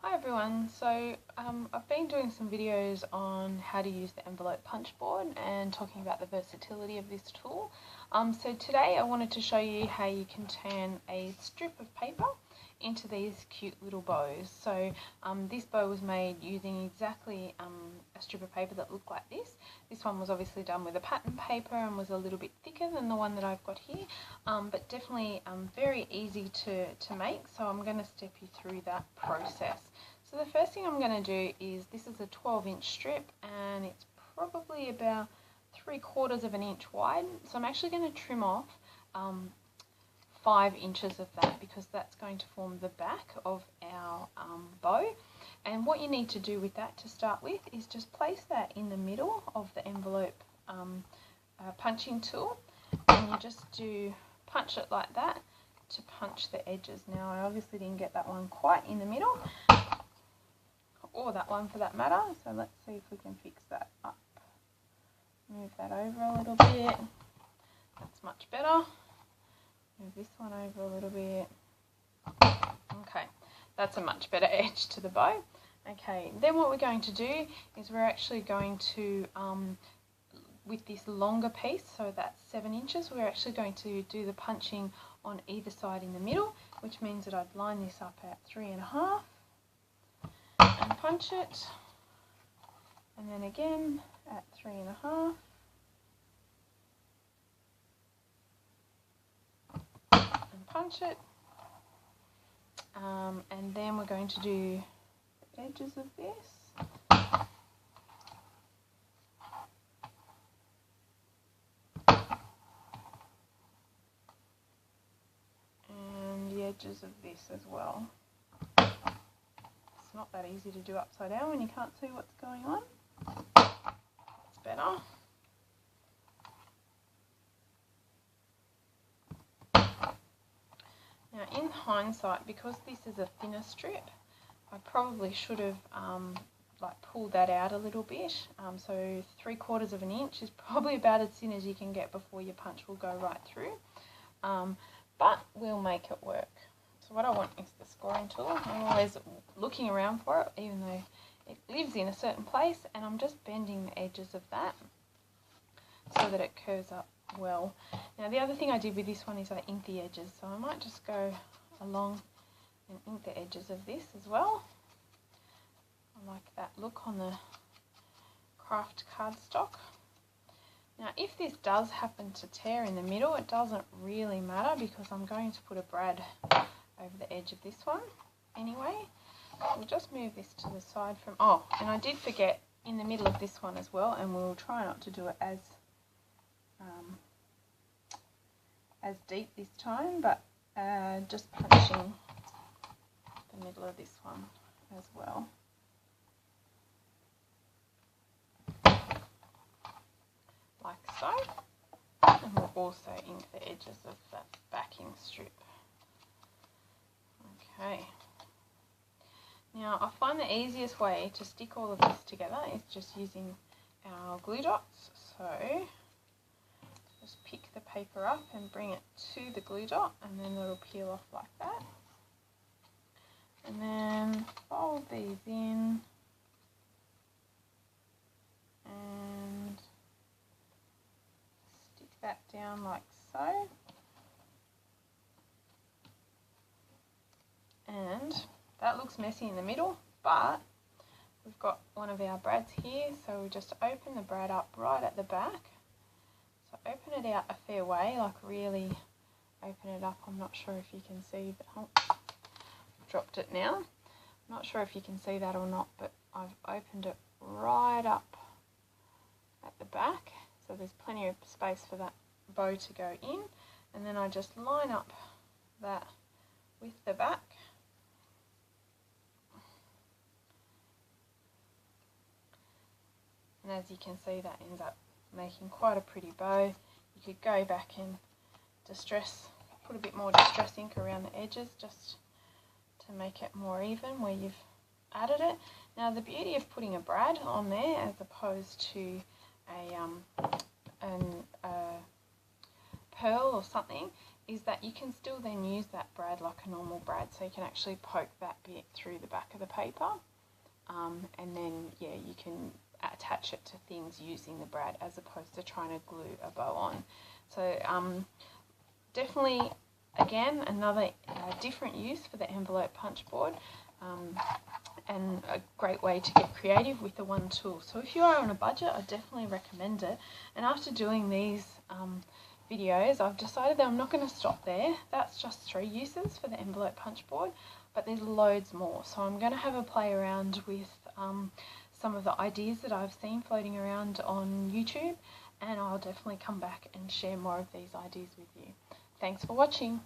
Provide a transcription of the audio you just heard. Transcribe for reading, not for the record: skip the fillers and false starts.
Hi everyone, so I've been doing some videos on how to use the envelope punch board and talking about the versatility of this tool. So today I wanted to show you how you can turn a strip of paper into these cute little bows. So this bow was made using exactly a strip of paper that looked like this. This one was obviously done with a pattern paper and was a little bit thicker than the one that I've got here, but definitely very easy to make, so I'm going to step you through that process. So the first thing I'm going to do is, this is a 12-inch strip and it's probably about 3/4 of an inch wide, so I'm actually going to trim off 5 inches of that because that's going to form the back of our bow. And what you need to do with that to start with is just place that in the middle of the envelope punching tool, and you just punch it like that to punch the edges. Now I obviously didn't get that one quite in the middle, or that one for that matter, so let's see if we can fix that up. Move that over a little bit, that's much better. Move this one over a little bit. Okay, that's a much better edge to the bow. Okay, then what we're going to do is we're actually going to, with this longer piece, so that's 7 inches, we're actually going to do the punching on either side in the middle, which means that I'd line this up at 3.5 and punch it, and then again at 3.5. Punch it, and then we're going to do the edges of this, and the edges of this as well. It's not that easy to do upside down when you can't see what's going on. It's better. Now in hindsight, because this is a thinner strip, I probably should have pulled that out a little bit. So 3/4 of an inch is probably about as thin as you can get before your punch will go right through. But we'll make it work. So what I want is the scoring tool. I'm always looking around for it, even though it lives in a certain place, and I'm just bending the edges of that so that it curves up well. Now the other thing I did with this one is I inked the edges, so I might just go along and ink the edges of this as well. I like that look on the craft cardstock. Now if this does happen to tear in the middle, it doesn't really matter because I'm going to put a brad over the edge of this one anyway. We'll just move this to the side from, and I did forget in the middle of this one as well, and we'll try not to do it as deep this time, but just punching the middle of this one as well. Like so. And we'll also ink the edges of that backing strip. Okay. Now I find the easiest way to stick all of this together is just using our glue dots. So just pick the paper up and bring it to the glue dot, and then it'll peel off like that. And then fold these in and stick that down like so. And that looks messy in the middle, but we've got one of our brads here, so we just open the brad up right at the back. So open it out a fair way, like really open it up. I'm not sure if you can see that. Oh, dropped it now. I'm not sure if you can see that or not, but I've opened it right up at the back, so there's plenty of space for that bow to go in. And then I just line up that with the back. And as you can see, that ends up making quite a pretty bow. You could go back and put a bit more distress ink around the edges just to make it more even where you've added it. Now the beauty of putting a brad on there as opposed to a pearl or something is that you can still then use that brad like a normal brad, so you can actually poke that bit through the back of the paper, and then yeah, you can attach it to things using the brad as opposed to trying to glue a bow on. So definitely, again, another different use for the envelope punch board, and a great way to get creative with the one tool. So if you are on a budget, I definitely recommend it. And after doing these videos, I've decided that I'm not going to stop there. That's just 3 uses for the envelope punch board, but there's loads more. So I'm going to have a play around with some of the ideas that I've seen floating around on YouTube, and I'll definitely come back and share more of these ideas with you. Thanks for watching.